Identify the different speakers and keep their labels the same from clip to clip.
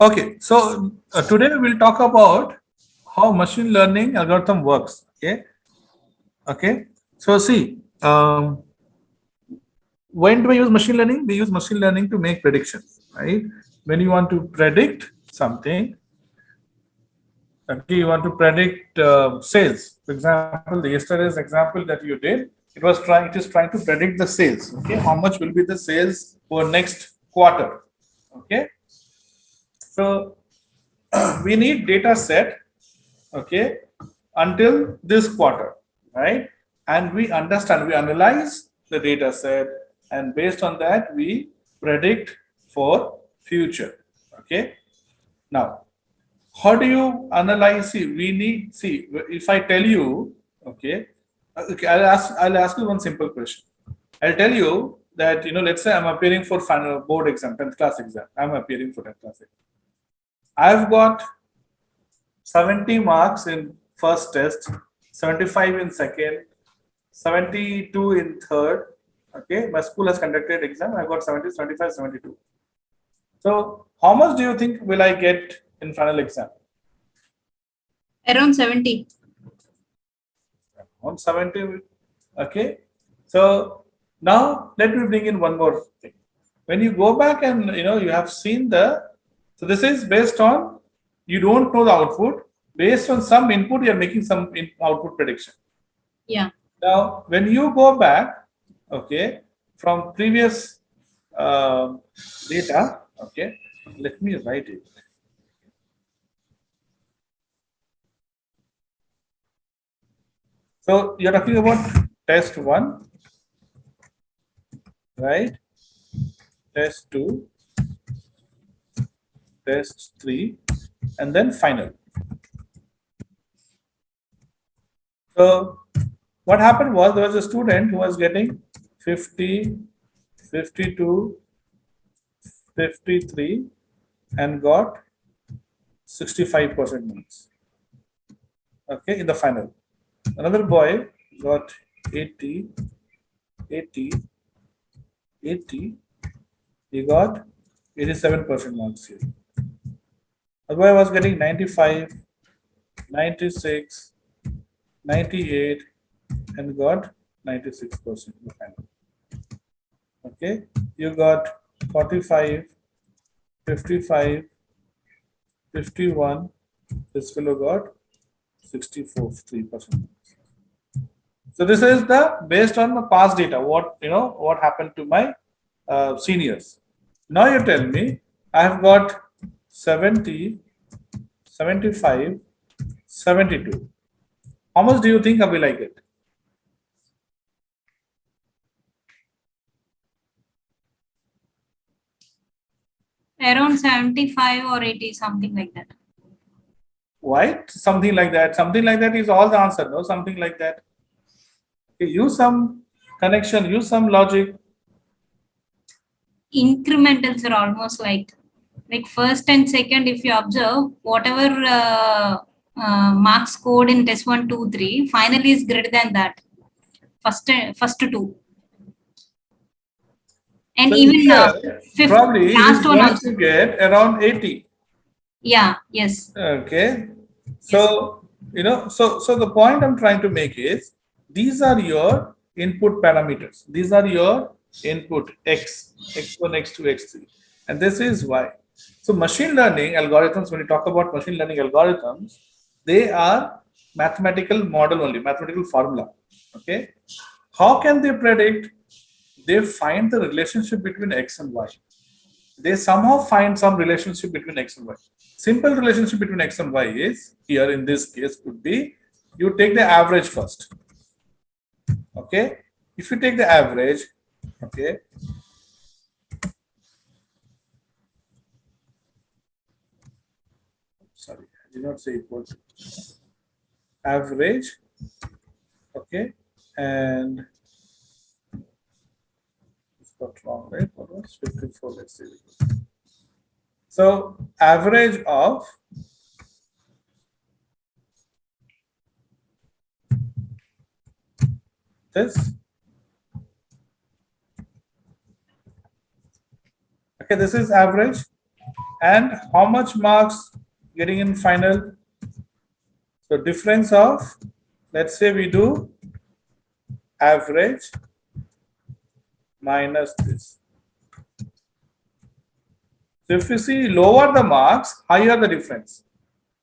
Speaker 1: Okay, so today we'll talk about how machine learning algorithm works. Okay. So see, when do we use machine learning? We use machine learning to make predictions, right? When you want to predict something, okay, you want to predict sales. For example, the yesterday's example that you did, it is trying to predict the sales. Okay, how much will be the sales for next quarter? Okay, so we need data set, okay, until this quarter, right? And we understand, we analyze the data set, and based on that we predict for future. Okay, now how do you analyze? See, we need, see, if I tell you, okay, okay, I'll ask you one simple question. I'll tell you that, let's say I'm appearing for final board exam, 10th class exam. I'm appearing for 10th class exam. I've got 70 marks in first test, 75 in second, 72 in third. Okay, my school has conducted exam. I got 70, 75, 72. So how much do you think will I get in final exam?
Speaker 2: Around 70.
Speaker 1: On 70. Okay, so now let me bring in one more thing. When you go back and you have seen so this is based on, you don't know the output, based on some input you're making some output prediction.
Speaker 2: Yeah.
Speaker 1: Now when you go back, okay, from previous data, okay, let me write it. So you're talking about test 1, right? Test 2, test 3, and then final. So what happened was, there was a student who was getting 50, 52, 53, and got 65% marks. Okay, in the final. Another boy got 80, 80, 80. He got 87% marks here. The boy was getting 95, 96, 98, and got 96% in the final. Okay, you got 45, 55, 51. This fellow got 64, 3%. So this is the based on the past data. What happened to my seniors. Now you tell me, I have got 70, 75, 72. How much do you think I will I get?
Speaker 2: Around 75 or 80, something like that.
Speaker 1: Why? Something like that. Something like that is all the answer, no? Something like that. Okay, use some connection, use some logic.
Speaker 2: Incrementals are almost like first and second. If you observe, whatever marks scored in test 1, 2, 3, finally is greater than that. First two. And
Speaker 1: So
Speaker 2: even
Speaker 1: fifth, probably
Speaker 2: last one
Speaker 1: going
Speaker 2: also.
Speaker 1: to get around 80.
Speaker 2: Yeah, yes.
Speaker 1: Okay. So, so the point I'm trying to make is, these are your input parameters. These are your input x, x1, x2, x3. And this is why. So machine learning algorithms, when you talk about machine learning algorithms, they are mathematical model only, mathematical formula. Okay. How can they predict? They find the relationship between x and y. They somehow find some relationship between x and y. Simple relationship between x and y is, here in this case, could be, you take the average first. Okay, if you take the average, okay, sorry, I did not say equal to average. Okay, and it's got wrong, right? What was 54? Let's see. So average of this. Okay, this is average. and how much marks getting in final. So difference of, let's say we do average minus this. So if you see lower the marks, higher the difference,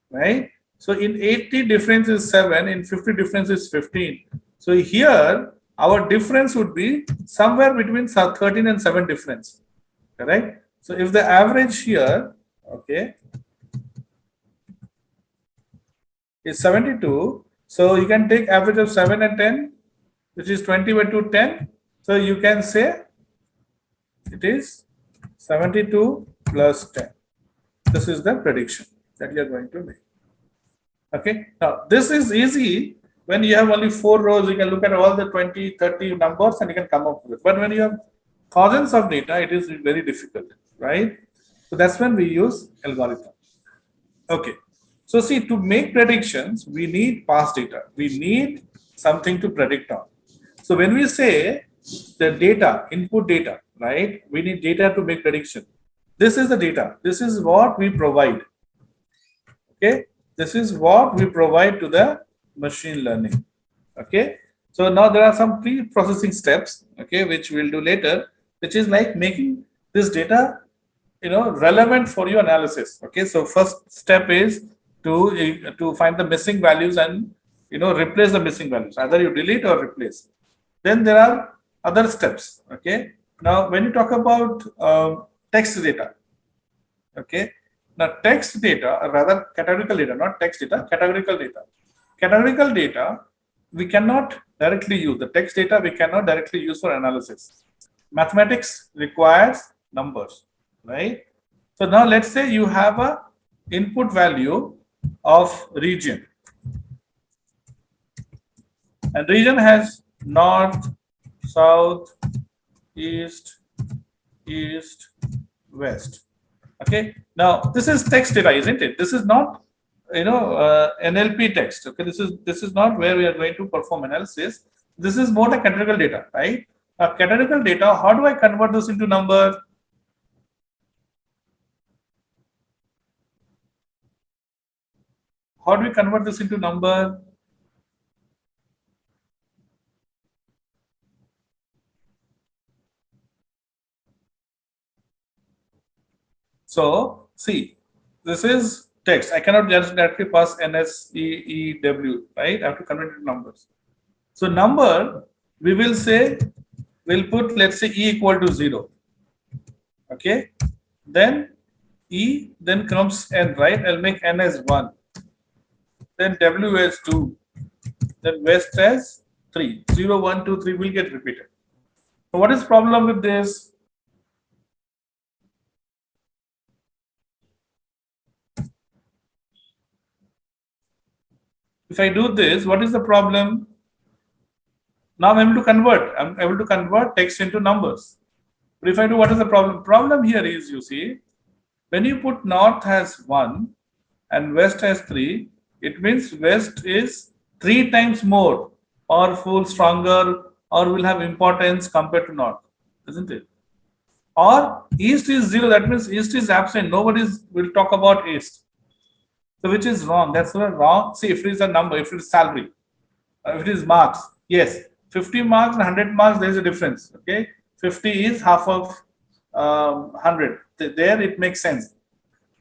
Speaker 1: right? So in 80 difference is 7, in 50 difference is 15. So here our difference would be somewhere between 13 and 7 difference, correct? So if the average here, okay, is 72, so you can take average of 7 and 10, which is 20 by 2, 10. So you can say it is 72 plus 10. This is the prediction that you are going to make. Okay, now this is easy. When you have only 4 rows, you can look at all the 20, 30 numbers and you can come up with it. But when you have thousands of data, it is very difficult, right? So that's when we use algorithm. Okay, so see, to make predictions, we need past data. We need something to predict on. So when we say the data, input data, right? We need data to make prediction. This is the data. This is what we provide. Okay, this is what we provide to the machine learning. Okay, so now there are some pre-processing steps, okay, which we'll do later, which is like making this data, relevant for your analysis. Okay, so first step is to find the missing values and replace the missing values. Either you delete or replace. Then there are other steps. Okay, now when you talk about text data, okay, now text data, or rather categorical data, not text data, categorical data. Categorical data we cannot directly use. The text data we cannot directly use for analysis. Mathematics requires numbers, right? So now let's say you have a input value of region, and region has north, south, east, west. Okay, now this is text data, isn't it? This is not NLP text. Okay, this is not where we are going to perform analysis. This is more the categorical data, right? Categorical data, how do I convert this into number? How do we convert this into number? So see, this is text. I cannot just directly pass NSEEW, right? I have to convert it to numbers. So number, we will say, we'll put, let's say, E equal to 0. Okay, then E, then comes N, right? I'll make N as 1. Then W as 2. Then West as 3. 0, 1, 2, 3 will get repeated. So what is the problem with this? If I do this, what is the problem? Now I'm able to convert. I'm able to convert text into numbers. But if I do, what is the problem? Problem here is, you see, when you put north has 1 and west has 3, it means west is 3 times more powerful, stronger, or will have importance compared to north, isn't it? Or east is 0, that means east is absent. Nobody will talk about east. So which is wrong? That's wrong. See, if it is a number, if it is salary, if it is marks, yes, 50 marks and 100 marks, there is a difference. Okay, 50 is half of 100. There it makes sense,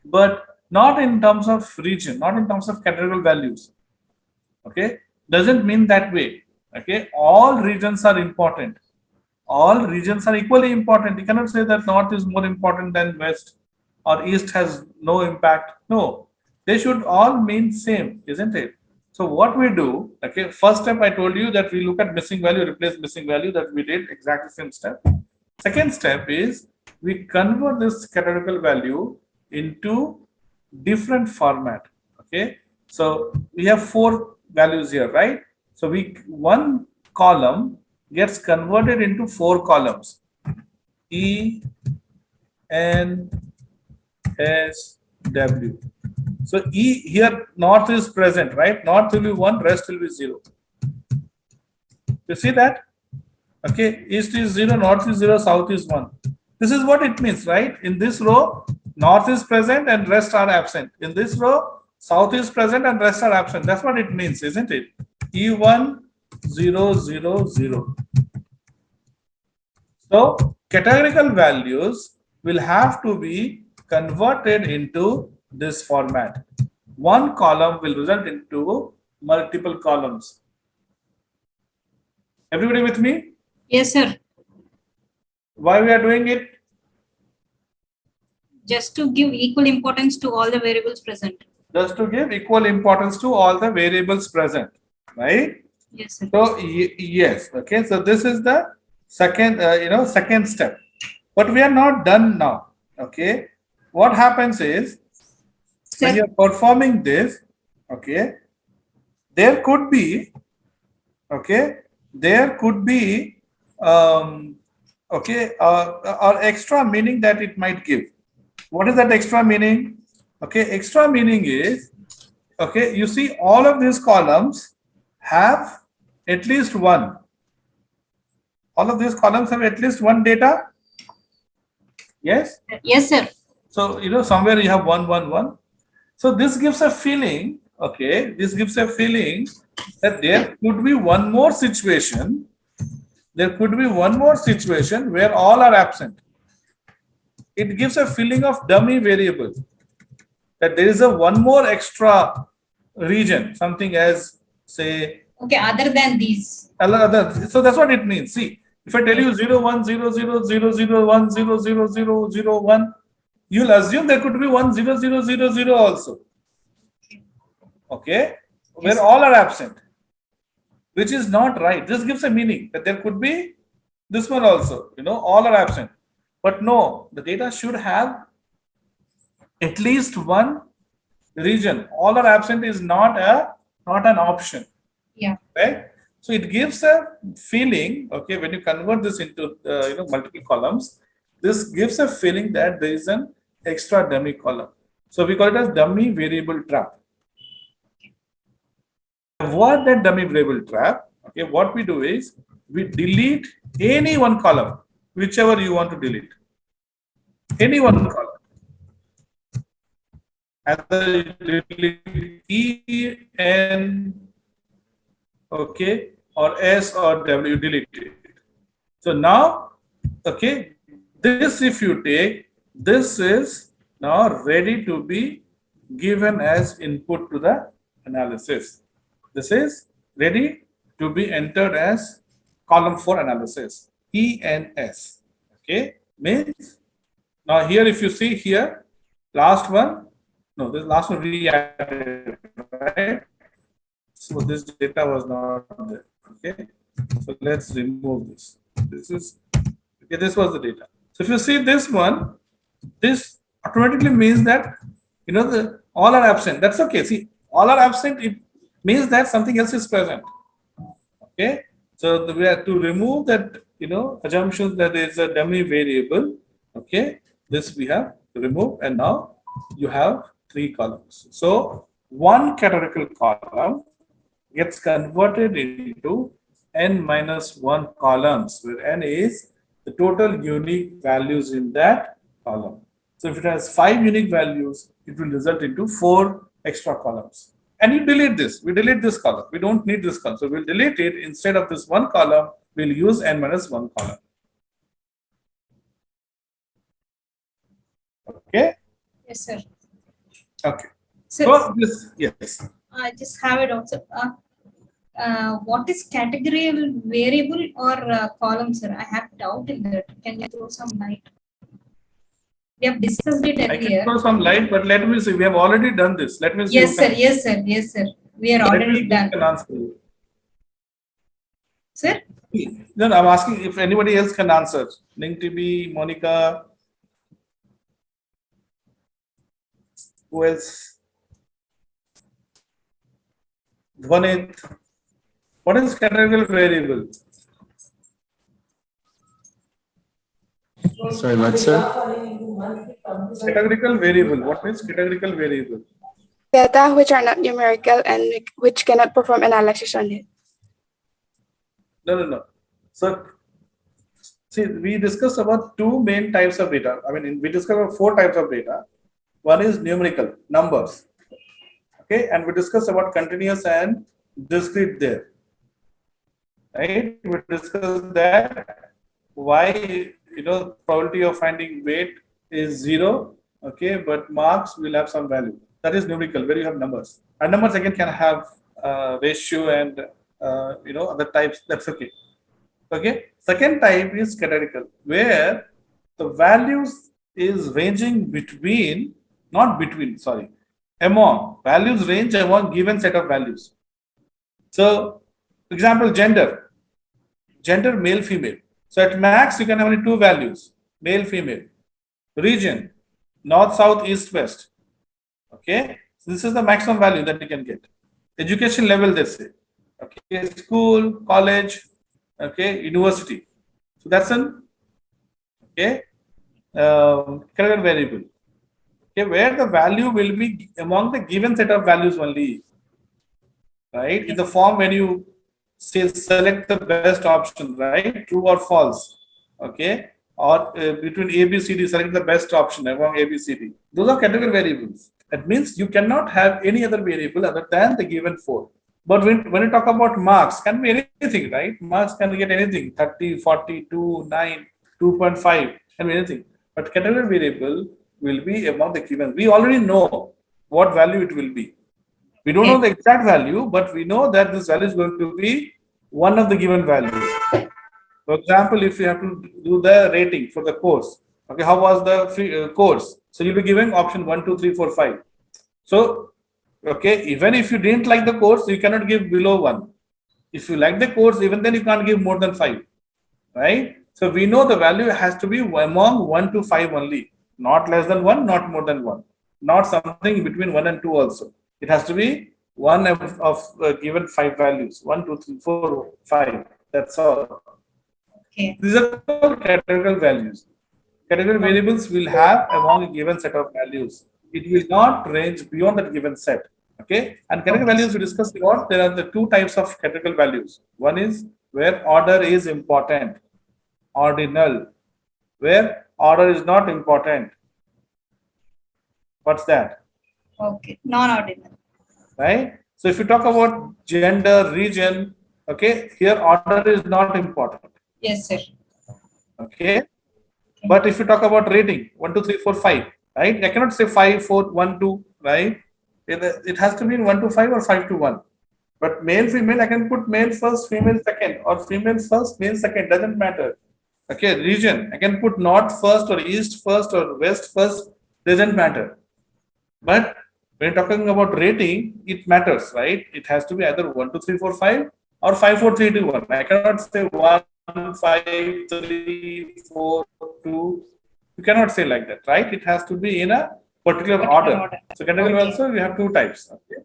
Speaker 1: but not in terms of region, not in terms of categorical values. Okay, doesn't mean that way. Okay, all regions are important. All regions are equally important. You cannot say that north is more important than west or east has no impact. No, they should all mean same, isn't it? So what we do, okay, first step I told you that we look at missing value, replace missing value, that we did exactly same step. Second step is we convert this categorical value into different format. Okay, so we have 4 values here, right? So one column gets converted into 4 columns: E, N, S, W. So E here, north is present, right? North will be 1, rest will be 0. You see that? Okay, east is 0, north is 0, south is 1. This is what it means, right? In this row, North is present and rest are absent. In this row, south is present and rest are absent. That's what it means, isn't it? E1, 0, 0, 0. So categorical values will have to be converted into this format. One column will result into multiple columns. Everybody with me?
Speaker 2: Yes, sir.
Speaker 1: Why we are doing it?
Speaker 2: Just to give equal importance to all the variables present.
Speaker 1: Just to give equal importance to all the variables present, right?
Speaker 2: Yes, sir.
Speaker 1: So yes, okay. So this is the second, second step. But we are not done now. Okay. What happens is when you're performing this, okay, there could be, or extra meaning that it might give. What is that extra meaning? Okay, extra meaning is, okay, you see all of these columns have at least one. All of these columns have at least one data. Yes?
Speaker 2: Yes, sir.
Speaker 1: So, somewhere you have 1, 1, 1. So this gives a feeling, okay, this gives a feeling that there could be one more situation. There could be one more situation where all are absent. It gives a feeling of dummy variable, that there is a one more extra region, something as, say,
Speaker 2: Okay, other than these.
Speaker 1: So that's what it means. See, if I tell you 0, 1, 0, 0, 0, 0, 1, 0, 0, 0, 0, 1, you'll assume there could be 1, 0, 0, 0, 0 also. Okay, where all are absent, which is not right. This gives a meaning that there could be this one also, all are absent. But no, the data should have at least one region. All are absent is not an option.
Speaker 2: Yeah.
Speaker 1: Right. So it gives a feeling, okay, when you convert this into multiple columns, this gives a feeling that there is an extra dummy column. So we call it as dummy variable trap. Avoid that dummy variable trap. Okay, what we do is we delete any one column, whichever you want to delete. Any one column. Either you delete E, N, okay, or S or W, you delete it. So now, okay, this if you take, this is now ready to be given as input to the analysis. This is ready to be entered as column for analysis, E and S. Okay, means now here if you see here, last one, no, this last one we added, right? So this data was not there. Okay, so let's remove this. This is okay. This was the data. So if you see this one, this automatically means that the all are absent. That's okay. See, all are absent. It means that something else is present. Okay. So we have to remove that assumptions that there is a dummy variable. Okay. This we have to remove, and now you have 3 columns. So one categorical column gets converted into n minus 1 columns, where n is the total unique values in that column. So if it has 5 unique values, it will result into 4 extra columns. And you delete this. We delete this column. We don't need this column. So we'll delete it. Instead of this one column, we'll use n minus 1 column. Okay?
Speaker 2: Yes, sir.
Speaker 1: Okay.
Speaker 2: So
Speaker 1: this, yes.
Speaker 2: I just have it also. What is categorical variable or column, sir? I have doubt in that. Can you throw some light? We have discussed it earlier.
Speaker 1: I can throw some light, but let me see. We have already done this. Let me see.
Speaker 2: Yes, sir. Yes, sir. Yes, sir. We are already done.
Speaker 1: Can answer you.
Speaker 2: Sir?
Speaker 1: No, I'm asking if anybody else can answer. Ning TB, Monica. Who else? Dvanit. What is categorical variable?
Speaker 3: Sorry, what, sir?
Speaker 1: Categorical variable. What means categorical variable?
Speaker 4: Data which are not numerical and which cannot perform analysis on it.
Speaker 1: No. So See, we discussed about two main types of data. I mean, we discussed about four types of data. One is numerical, numbers. Okay, and we discussed about continuous and discrete there. Right? We discussed that why, probability of finding weight is 0. Okay, but marks will have some value. That is numerical, where you have numbers. And numbers again can have ratio and other types. That's okay. Okay. Second type is categorical, where the values is ranging between, not between, sorry, among values range among given set of values. So, example, gender male female. So at max you can have only two values, male female. Region north south east west. Okay, so this is the maximum value that you can get. Education level, they say. Okay, school, college, okay, university. So that's an category variable. Okay, where the value will be among the given set of values only. Right? In the form when you say select the best option, right? True or false. Okay. Or between A, B, C, D, select the best option among A, B, C, D. Those are category variables. That means you cannot have any other variable other than the given four. But when you talk about marks, can be anything, right? Marks can get anything, 30, 40, 2, 9, 2.5, can be anything. But category variable will be among the given. We already know what value it will be. We don't know the exact value, but we know that this value is going to be one of the given values. For example, if you have to do the rating for the course, okay, how was the course? So you'll be given option 1, 2, 3, 4, 5. So, okay, even if you didn't like the course, you cannot give below 1. If you like the course, even then you can't give more than 5, right? So we know the value has to be among 1 to 5 only, not less than 1, not more than 1, not something between 1 and 2 also. It has to be one of given 5 values, 1, 2, 3, 4, 5. That's all.
Speaker 2: Okay.
Speaker 1: These are called categorical values. Category variables will have among a given set of values. It will not range beyond that given set. Okay. And category values we discussed about. There are the two types of categorical values. One is where order is important, ordinal. Where order is not important. What's that?
Speaker 2: Okay, non-ordinal.
Speaker 1: Right? So if you talk about gender, region, okay, here order is not important.
Speaker 2: Yes, sir.
Speaker 1: Okay. But if you talk about rating, 1, 2, 3, 4, 5, right? I cannot say 5, 4, 1, 2, right? It has to be 1 to 5 or 5 to 1. But male, female, I can put male first, female second, or female first, male second, doesn't matter. Okay, region, I can put north first or east first or west first, doesn't matter. But when you're talking about rating, it matters, right? It has to be either 1, 2, 3, 4, 5 or 5, 4, 3, 2, 1. I cannot say 1, 5, 3, 4, 2. You cannot say like that, right? It has to be in a particular order. So category also we have two types. Okay.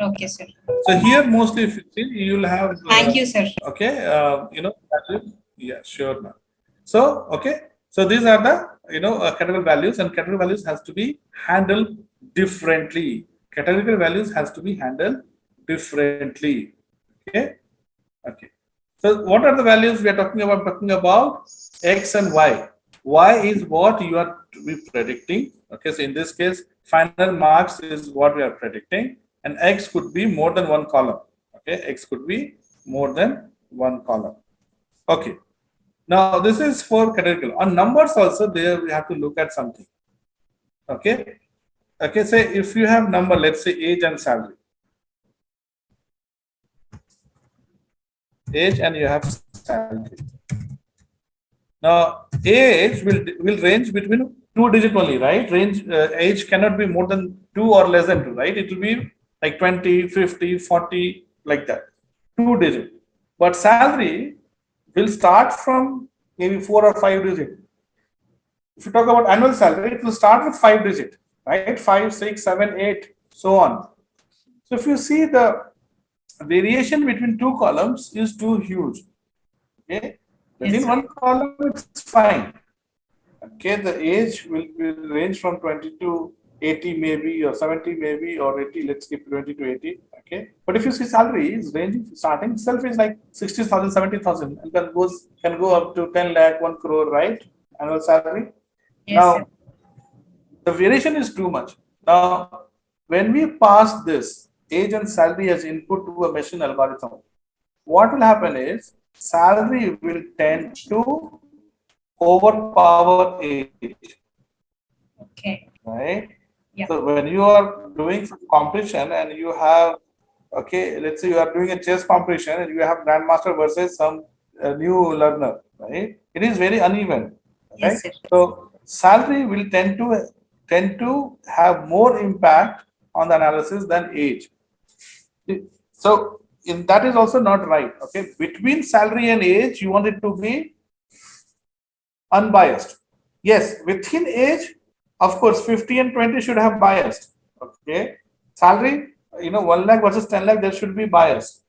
Speaker 2: Okay, sir.
Speaker 1: So here mostly if you see, you will have.
Speaker 2: Thank you, sir.
Speaker 1: Okay. Value. Yeah, sure. Ma'am. So okay. So these are the categorical values, and categorical values has to be handled differently. Categorical values has to be handled differently. Okay. Okay. So what are the values we are talking about? Talking about X and Y. Y is what you are to be predicting. Okay. So in this case, final marks is what we are predicting, and X could be more than one column. Okay. X could be more than one column. Okay. Now this is for categorical. On numbers also, there we have to look at something. Okay. Okay. Say if you have number, let's say age and salary. Age and you have salary. Now age will range between 2 digit only, right? Age cannot be more than 2 or less than 2, right? It will be like 20, 50, 40, like that. 2 digit. But salary will start from maybe 4 or 5 digit. If you talk about annual salary, it will start with 5 digit, right? 5, 6, 7, 8, so on. So if you see the variation between two columns is too huge. Okay, within one column it's fine. Okay, the age will range from 20 to 80 maybe, or 70 maybe, or 80. Let's keep 20 to 80. Okay, but if you see salary is ranging, starting itself is like 60,000, 70,000, and can go up to 10 lakh, 1 crore, right? Annual salary.
Speaker 2: Yes,
Speaker 1: Now,
Speaker 2: sir.
Speaker 1: the variation is too much. Now, when we pass this age and salary as input to a machine algorithm, what will happen is salary will tend to overpower age,
Speaker 2: Okay.
Speaker 1: right?
Speaker 2: Yeah.
Speaker 1: So when you are doing some competition and you have, okay, let's say you are doing a chess competition and you have grandmaster versus some new learner, right? It is very uneven,
Speaker 2: Yes,
Speaker 1: right?
Speaker 2: sir.
Speaker 1: So salary will tend to have more impact on the analysis than age. So that is also not right. Okay, between salary and age, you want it to be unbiased. Yes, within age, of course, 50 and 20 should have biased. Okay, salary, 1 lakh versus 10 lakh, there should be biased.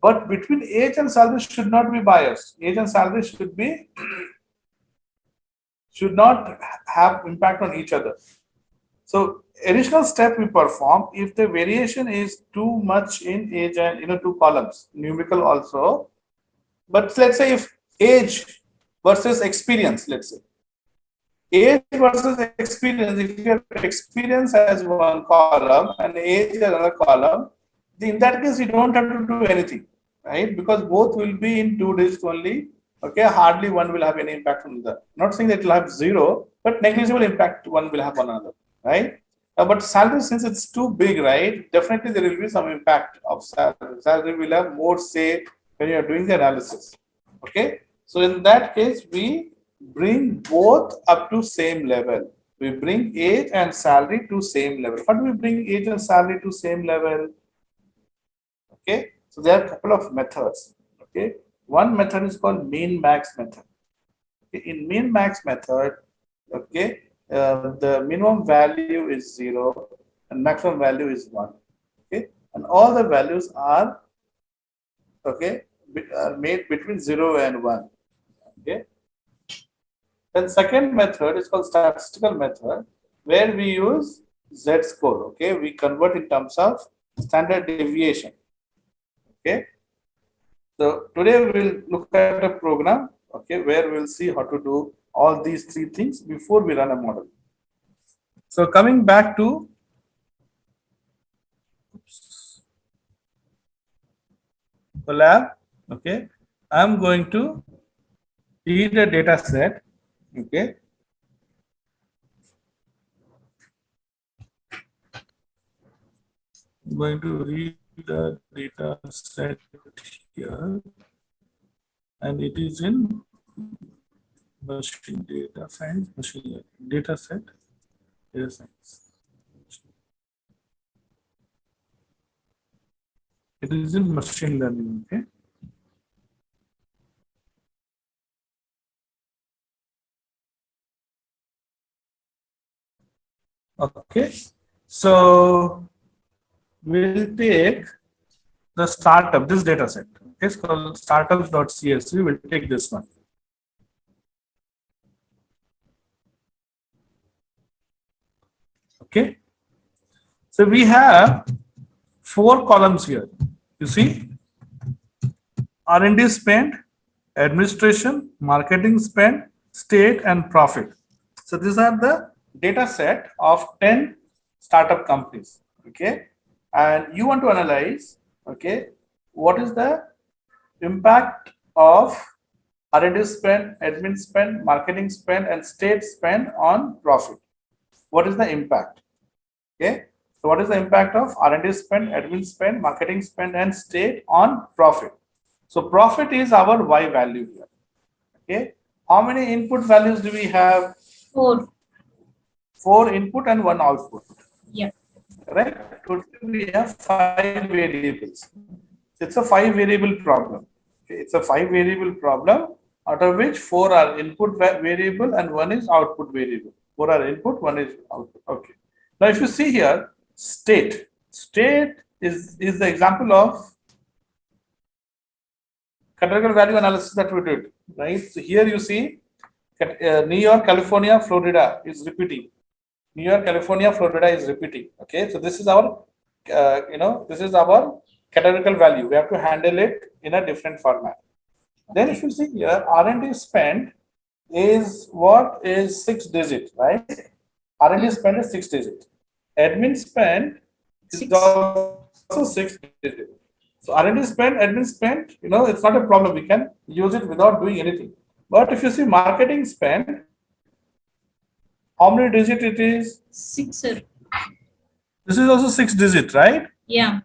Speaker 1: But between age and salary should not be biased. Age and salary should not have impact on each other. So additional step we perform if the variation is too much in age and 2 columns, numerical also. But let's say if age versus experience, let's say age versus experience, if you have experience as one column and age as another column, in that case you don't have to do anything, right? Because both will be in 2 digits only. Okay, hardly one will have any impact on the. Not saying that it will have 0, but negligible impact one will have on another, right? But salary, since it's too big, right? Definitely there will be some impact of salary. Salary will have more say when you are doing the analysis. Okay, so in that case we bring both up to same level. We bring age and salary to same level. How do we bring age and salary to same level? Okay, so there are a couple of methods. Okay, one method is called min max method. Okay, in min max method, okay, the minimum value is 0 and maximum value is 1. Okay, and all the values are, okay, are made between 0 and 1. Okay, then second method is called statistical method, where we use z-score. Okay, we convert in terms of standard deviation. Okay, so today we will look at a program, okay, where we'll see how to do all these 3 things before we run a model. So coming back to the lab, okay, I'm going to read a data set. Okay, I'm going to read the data set here, and it is in machine data science, machine learning data set, data science. It is in machine learning. Okay, okay, so we'll take the startup, this data set. Okay, it's called startups.csv. We'll take this one. Okay, so we have 4 columns here. You see, R&D spend, administration, marketing spend, state, and profit. So these are the data set of 10 startup companies. Okay, and you want to analyze, okay, what is the impact of R&D spend, admin spend, marketing spend, and state spend on profit. What is the impact? Okay, so what is the impact of R&D spend, admin spend, marketing spend, and state on profit? So profit is our Y value here. Okay, how many input values do we have?
Speaker 2: 4.
Speaker 1: 4 input and 1 output.
Speaker 2: Yeah.
Speaker 1: Right? Today we have 5 variables. It's a 5 variable problem. Okay, it's a 5 variable problem, out of which 4 are input variable and 1 is output variable. 4 are input, 1 is output. Okay. Now, if you see here, state is the example of categorical value analysis that we did, right? So here you see New York, California, Florida is repeating. New York, California, Florida is repeating. Okay, so this is our this is our categorical value. We have to handle it in a different format. Then if you see here, R&D spend is what is 6 digit, right? R&D spend is 6 digit. Admin spend is also 6 digit. So R&D spend, admin spend, it's not a problem. We can use it without doing anything. But if you see marketing spend, how many digit it is?
Speaker 2: 6, sir.
Speaker 1: This is also 6 digit, right?
Speaker 2: Yeah.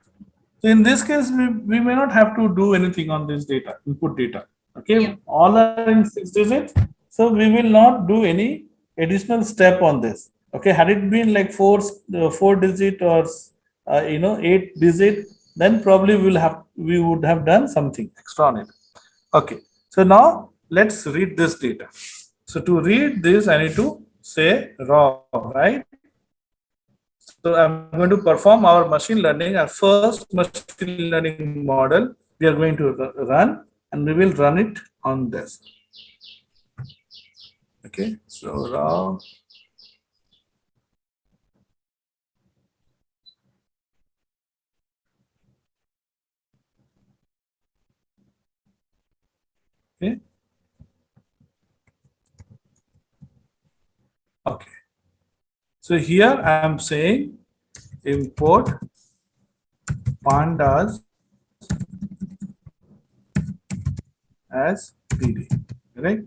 Speaker 1: So in this case, we may not have to do anything on this data, input data. Okay,
Speaker 2: Yeah.
Speaker 1: all are in 6 digits. So we will not do any additional step on this. Okay, had it been like four digit or 8 digit, then probably we would have done something extra on it. Okay, so now let's read this data. So to read this, I need to say raw, right? So I'm going to perform our machine learning, our first machine learning model. We are going to run, and we will run it on this. Okay, so raw. Okay. Okay. So here I am saying import pandas as PD. Right?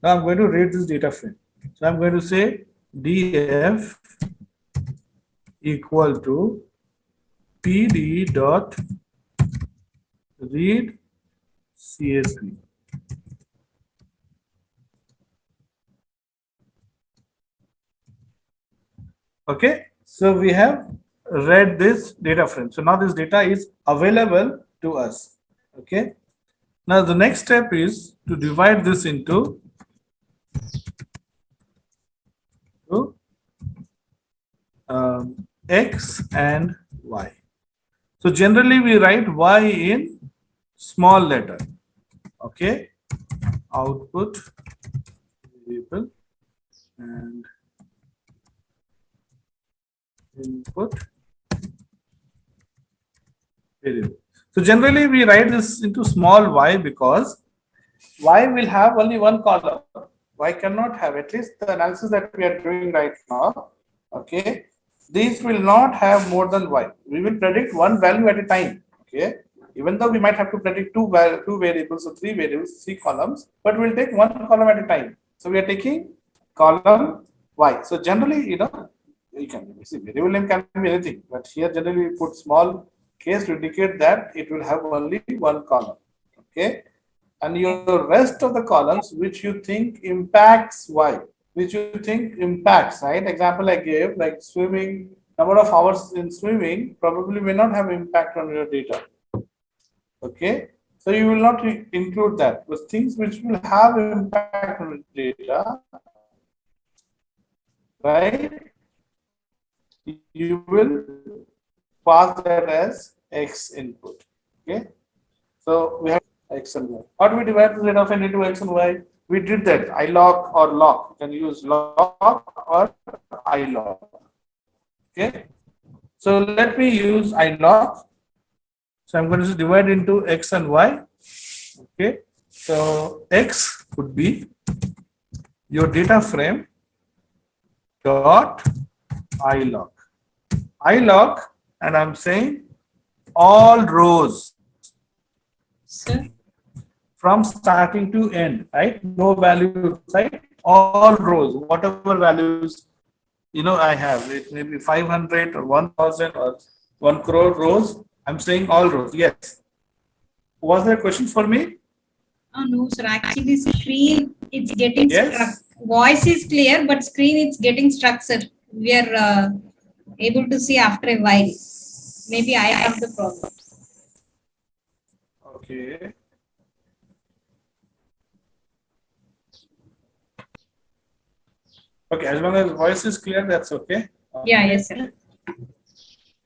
Speaker 1: Now I'm going to read this data frame. So I'm going to say df equal to PD dot read CSV. Okay, so we have read this data frame. So now this data is available to us. Okay, now the next step is to divide this into X and Y. So generally we write Y in small letter. Okay, output variable and input variable. So generally we write this into small y because y will have only one column. Y cannot have, at least the analysis that we are doing right now. Okay, these will not have more than y. We will predict one value at a time. Okay, even though we might have to predict two variables or three variables, 3 columns, but we'll take one column at a time. So we are taking column y. So generally, you can see variable name can be anything, but here generally we put small case to indicate that it will have only one column. Okay, and your rest of the columns which you think impacts y, which you think impacts, right? Example I gave, like swimming, number of hours in swimming probably may not have impact on your data. Okay, so you will not include that, but things which will have impact on the data, right? You will pass that as X input. Okay, so we have X and Y. How do we divide the data frame into X and Y? We did that iLog or log. You can use log or iLog. Okay, so let me use iLog. So I'm going to divide into X and Y. Okay, so X would be your data frame dot iLog. iLog, and I'm saying all rows.
Speaker 2: Sir.
Speaker 1: From starting to end, right? No value, right? All rows, whatever values I have, it may be 500 or 1000 or 1 crore rows. I'm saying all rows. Yes. Was there a question for me?
Speaker 2: Oh no, sir. Actually, screen it's getting
Speaker 1: Yes.
Speaker 2: struck. Voice is clear, but screen it's getting struck, sir. We are able to see after a while. Maybe I have the problem.
Speaker 1: Okay. Okay, as long as voice is clear, that's okay.
Speaker 2: Yeah, yes, sir.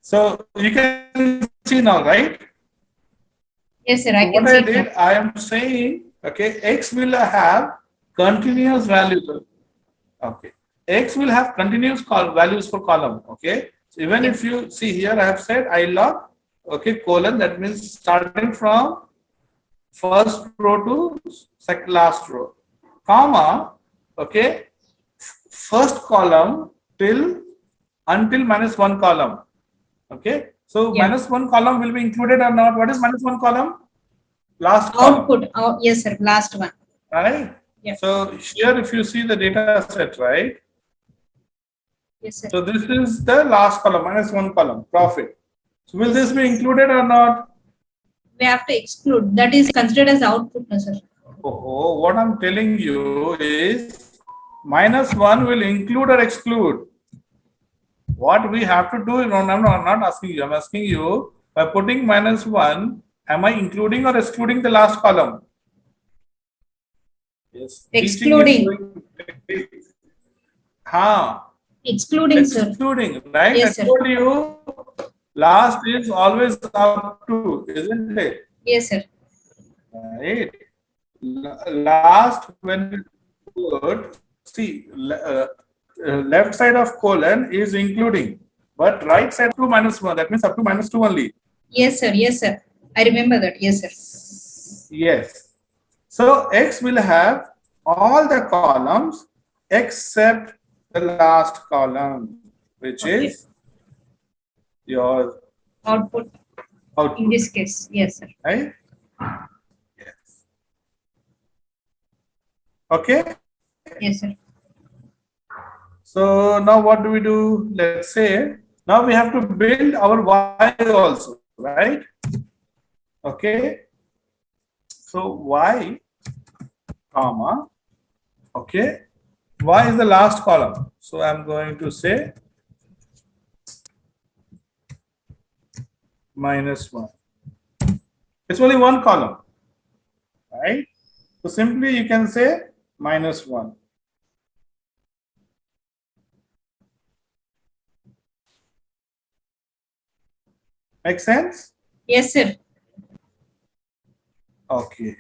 Speaker 1: So you can see now, right?
Speaker 2: Yes, sir. I can
Speaker 1: What
Speaker 2: see
Speaker 1: I did, I am saying, okay, X will have continuous values. Okay, X will have continuous values for column. Okay, Even if you see here, I have said I log, okay, colon, that means starting from first row to last row, comma, okay, first column till until minus one column. Okay, so
Speaker 2: Yeah.
Speaker 1: minus one column will be included or not? What is minus one column? Last column.
Speaker 2: Output. Oh, yes, sir. Last one.
Speaker 1: Right?
Speaker 2: Yeah.
Speaker 1: So here, if you see the data set, right?
Speaker 2: Yes, sir.
Speaker 1: So this is the last column, minus one column, profit. So will this be included or not?
Speaker 2: We have to exclude. That is considered as output, no, sir.
Speaker 1: Oh, what I'm telling you is minus one will include or exclude. What we have to do, no, I'm not asking you, I'm asking you, by putting minus one, am I including or excluding the last column? Yes.
Speaker 2: Excluding. Excluding, sir.
Speaker 1: Excluding, right?
Speaker 2: Yes,
Speaker 1: I
Speaker 2: sir.
Speaker 1: told you last is always up to, isn't it?
Speaker 2: Yes, sir.
Speaker 1: Right. Last when we put, see, left side of colon is including, but right side to minus one, that means up to minus two only.
Speaker 2: Yes, sir. Yes, sir. I remember that. Yes, sir.
Speaker 1: Yes. So X will have all the columns except the last column, which is your
Speaker 2: Output.
Speaker 1: output.
Speaker 2: In this case, yes, sir.
Speaker 1: Right? Yes. Okay.
Speaker 2: Yes, sir.
Speaker 1: So now what do we do? Let's say now we have to build our Y also, right? Okay. So Y, comma, okay. Y is the last column. So I'm going to say minus one. It's only one column, right? So simply you can say minus one. Make sense?
Speaker 2: Yes, sir.
Speaker 1: Okay.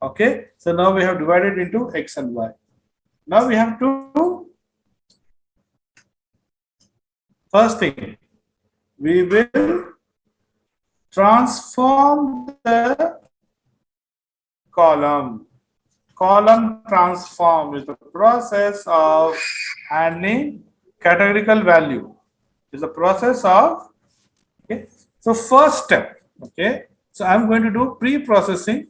Speaker 1: Okay. So now we have divided into X and Y. Now we have to, first thing, we will transform the column. Column transform is the process of handling categorical value. Is the process of, okay. So first step, okay. So I'm going to do pre-processing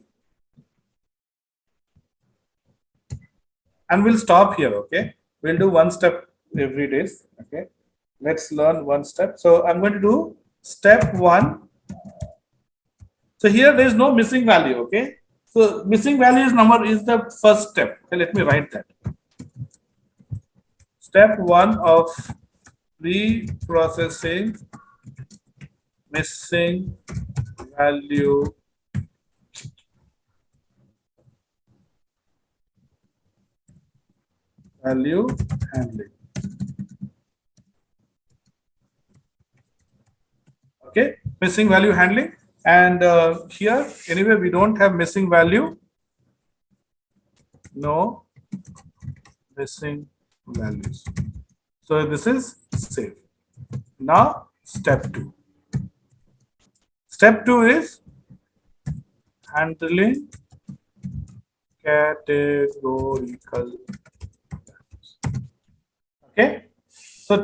Speaker 1: and we'll stop here, okay. We'll do one step every day, okay. Let's learn one step. So I'm going to do step one. So here there is no missing value, okay. So missing value is number is the first step. Okay, let me write that. Step one of pre-processing missing value handling. Okay, missing value handling. And here, anyway, we don't have missing value. No missing values. So this is safe. Now, step two. Step two is handling categorical values. Okay. So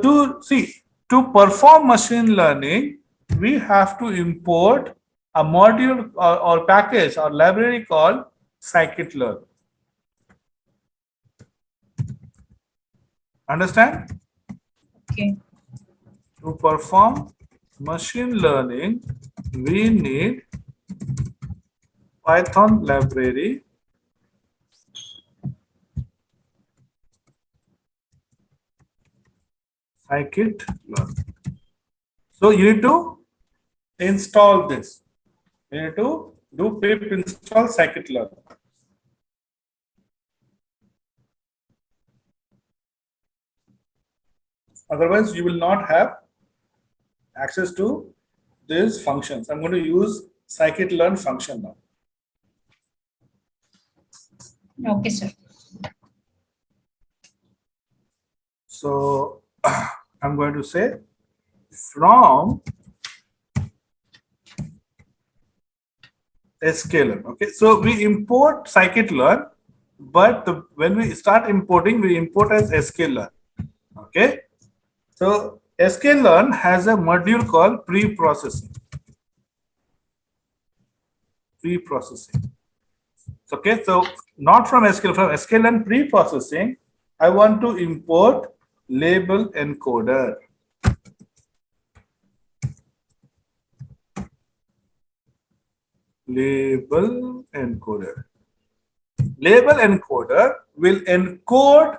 Speaker 1: to perform machine learning, we have to import a module or package or library called scikit-learn. Understand?
Speaker 2: Okay.
Speaker 1: To perform machine learning, we need Python library scikit-learn. So you need to install this. You need to do pip install scikit-learn. Otherwise, you will not have access to these functions. I'm going to use scikit-learn function now.
Speaker 2: Okay, sir.
Speaker 1: So I'm going to say from sklearn. Okay, so we import scikit-learn, but when we start importing, we import as sklearn. Okay, so sklearn has a module called pre-processing. Pre-processing. Okay, so not from sklearn, from sklearn pre-processing, I want to import label encoder. Label encoder. Label encoder will encode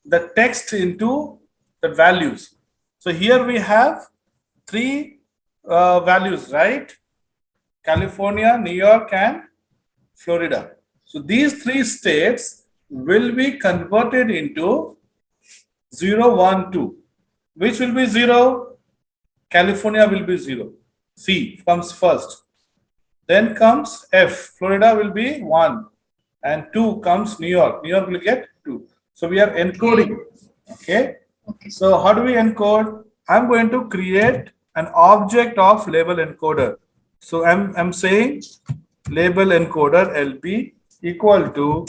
Speaker 1: the text into the values. So here we have three values, right? California, New York, and Florida. So these three states will be converted into 0, 1, 2. Which will be 0? California will be 0. C comes first. Then comes F. Florida will be 1. And 2 comes New York. New York will get 2. So we are encoding. Okay. So how do we encode? I'm going to create an object of label encoder. So I'm saying label encoder LB equal to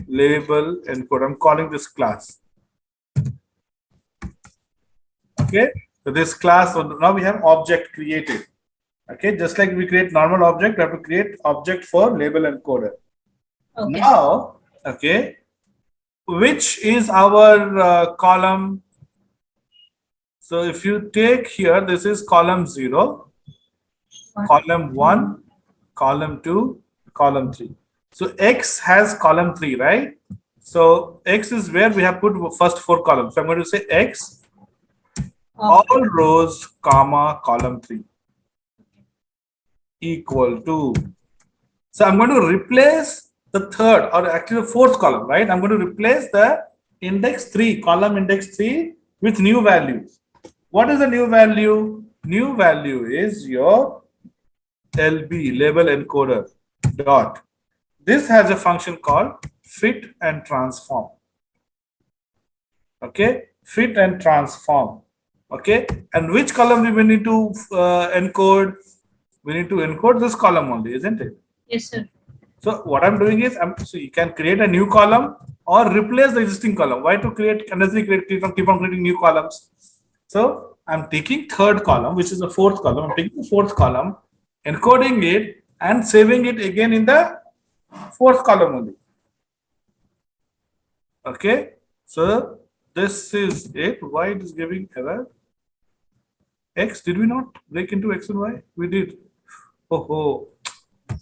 Speaker 1: label encoder. I'm calling this class. Okay. So this class, so now we have object created. Okay. Just like we create normal object, we have to create object for label encoder. Okay. Now, okay, which is our column? So if you take here, this is column 0, column 1, column 2, column 3. So X has column 3, right? So X is where we have put first 4 columns. So I'm going to say X, all rows, comma, column 3 equal to. So I'm going to replace the third, or actually the fourth column, right? I'm going to replace the index 3, column index 3 with new values. What is the new value? New value is your LB, label encoder dot. This has a function called fit and transform. Okay, fit and transform. Okay, and which column we need to encode? We need to encode this column only, isn't it?
Speaker 2: Yes, sir.
Speaker 1: So what I'm doing is, so you can create a new column or replace the existing column. Why to create, unnecessarily keep on creating new columns? So I'm taking third column, which is the fourth column. I'm taking the fourth column, encoding it and saving it again in the fourth column only. Okay. So this is it. Why it is giving error? X, did we not break into X and Y? We did. Oh.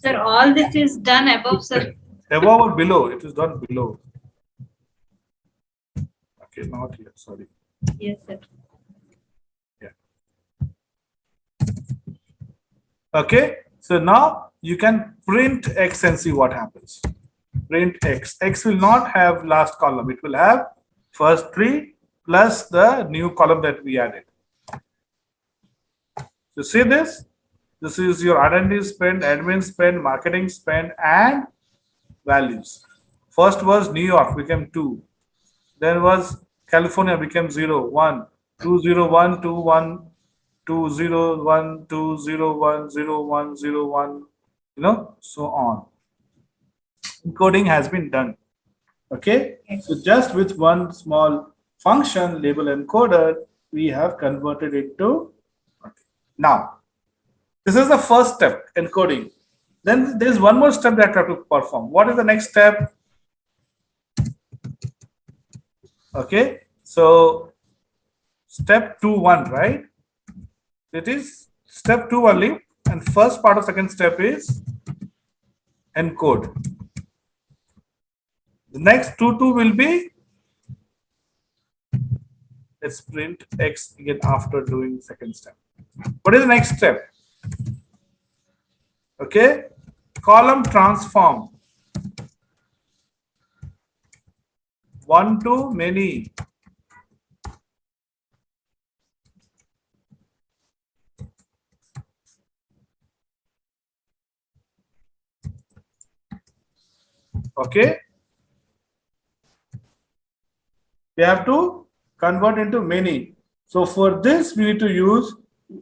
Speaker 2: Sir, all this is done above, sir.
Speaker 1: Above or below? It is done below. Okay, not here. Sorry.
Speaker 2: Yes, sir.
Speaker 1: Yeah. Okay. So now you can print X and see what happens. Print X. X will not have last column. It will have first 3 plus the new column that we added. So see this? This is your R&D spend, admin spend, marketing spend, and values. First was New York, became 2. Then was California, became 0, 1, 2, 0, 1, 2, 1, 2, 0, 1, 2, 0, 1, 0, 1, 0, 1, so on. Encoding has been done. Okay. So just with one small function, label encoder, we have converted it to. Okay. Now, this is the first step, encoding. Then there is one more step that I have to perform. What is the next step? Okay, so step 2.1, right? It is step 2 only, and first part of second step is encode. The next 2.2 will be, let's print X again after doing second step. What is the next step? Okay, column transform. 1 to many. Okay, we have to convert into many. So for this, we need to use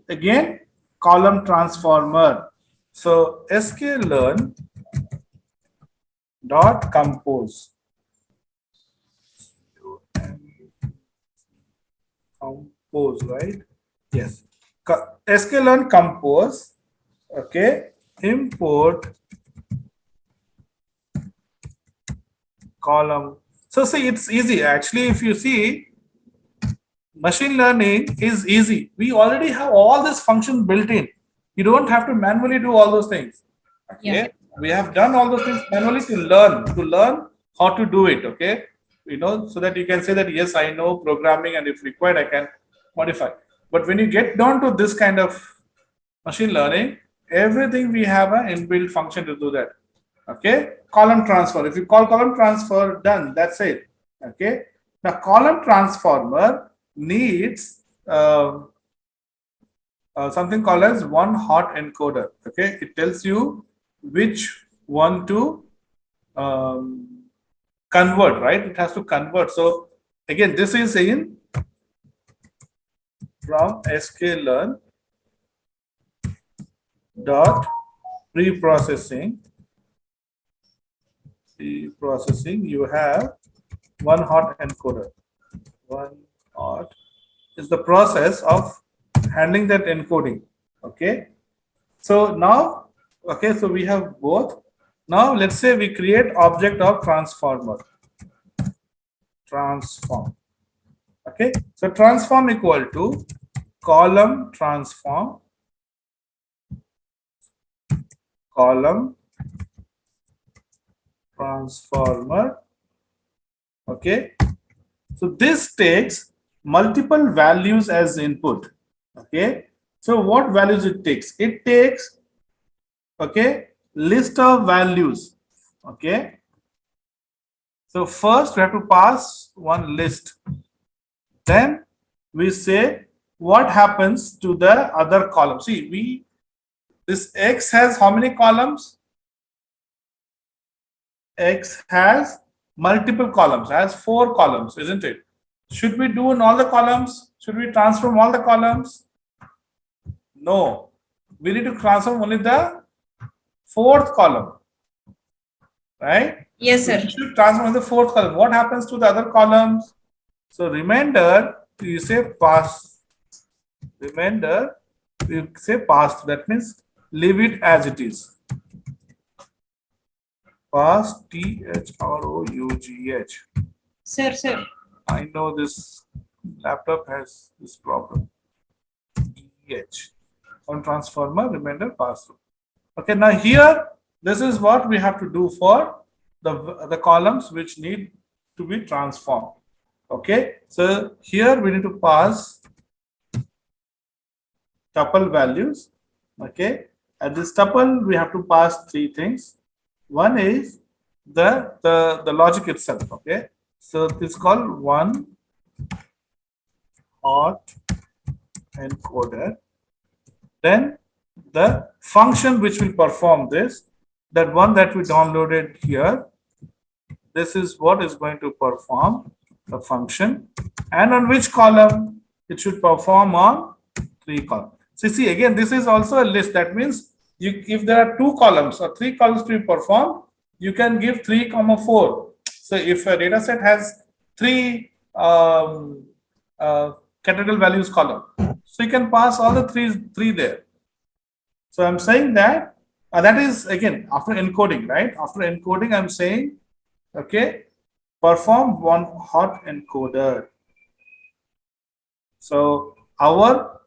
Speaker 1: again column transformer. So sklearn dot compose. Compose, right? Yes. Sklearn compose. Okay. Import column. So see, it's easy. Actually, if you see, machine learning is easy. We already have all this function built in. You don't have to manually do all those things. Okay.
Speaker 2: Yeah.
Speaker 1: We have done all those things manually to learn how to do it. Okay. So that you can say that yes, I know programming, and if required, I can modify. But when you get down to this kind of machine learning, everything we have an inbuilt function to do that. Okay. Column transfer. If you call column transfer, done. That's it. Okay. Now column transformer needs something called as one hot encoder. Okay, it tells you which one to convert, right? It has to convert. So again, this is in from sklearn dot preprocessing. You have one hot encoder. One hot is the process of handling that encoding. Okay, so now, okay, so we have both. Now let's say we create object of transformer. Transform. Okay, so transform equal to column transform, column transformer. Okay, so this takes multiple values as input. Okay, so what values it takes? It takes, okay, list of values. Okay, so first we have to pass one list. Then we say what happens to the other column. See, this X has how many columns? X has multiple columns, has 4 columns, isn't it? Should we do in all the columns? Should we transform all the columns? No, we need to transform only the 4th column, right?
Speaker 2: Yes, sir.
Speaker 1: We should transform the 4th column. What happens to the other columns? So remainder, you say pass. Remainder, you say pass. That means leave it as it is. Pass, THROUGH.
Speaker 2: Sir.
Speaker 1: I know this laptop has this problem. EH. On transformer, remainder pass through. Okay, now here, this is what we have to do for the columns which need to be transformed. Okay, so here we need to pass tuple values. Okay, at this tuple we have to pass 3 things. One is the logic itself. Okay, so it's called one hot encoder. Then the function which will perform this, that one that we downloaded here, this is what is going to perform the function, and on which column it should perform on 3 columns. So see, again, this is also a list. That means if there are 2 columns or 3 columns to be performed, you can give 3, 4. So if a data set has 3 categorical values column, so you can pass all the 3 there. So I'm saying that that is again after encoding, right? After encoding, I'm saying, okay, perform one hot encoder. So our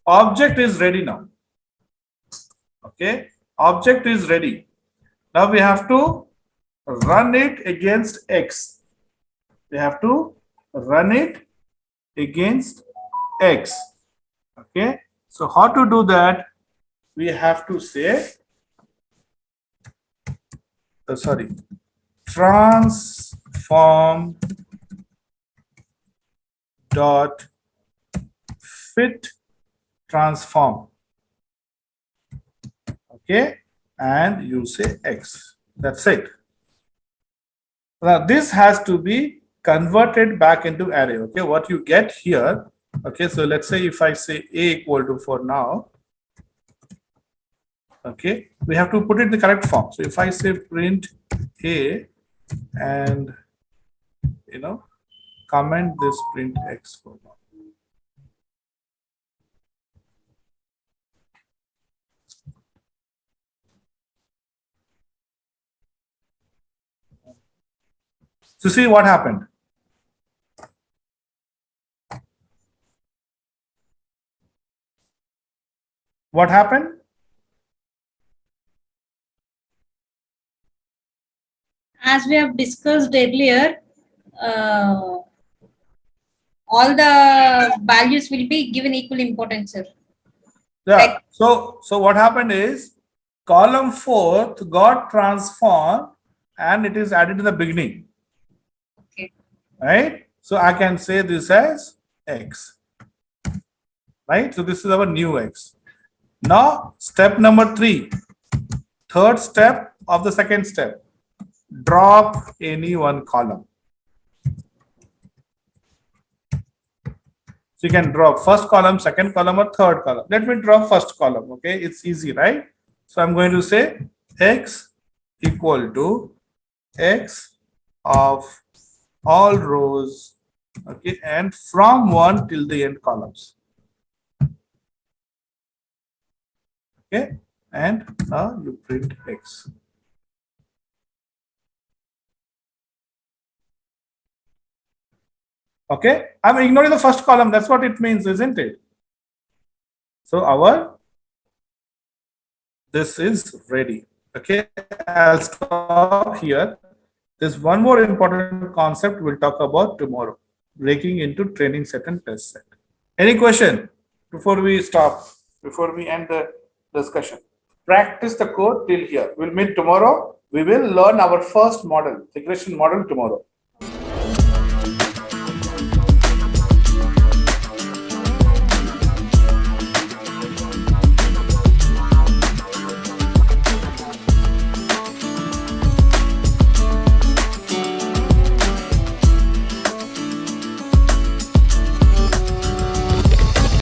Speaker 1: object is ready now. Okay, object is ready. Now we have to run it against X. We have to run it against X. Okay, so how to do that? We have to say, transform dot fit transform. Okay, and you say X. That's it. Now this has to be converted back into array. Okay, what you get here, Okay, so let's say if I say A equal to for now, okay, we have to put it in the correct form. So if I say print A and comment this print X for now. So see what happened. What happened?
Speaker 2: As we have discussed earlier, all the values will be given equal importance, sir.
Speaker 1: Yeah.
Speaker 2: Like,
Speaker 1: so what happened is column 4th got transformed and it is added in the beginning.
Speaker 2: okay.
Speaker 1: Right? So I can say this as X. Right? So this is our new X. Now step number 3. Third step of the second step. Drop any one column. So you can drop first column, second column, or third column. Let me drop first column. Okay, it's easy, right? So I'm going to say X equal to X of all rows, okay, and from 1 till the end columns. Okay, and now you print X. Okay, I'm ignoring the first column. That's what it means, isn't it? So this is ready. Okay, I'll stop here. There's one more important concept we'll talk about tomorrow, breaking into training set and test set. Any question before we stop, before we end the discussion? Practice the code till here. We'll meet tomorrow. We will learn our first model, regression model tomorrow.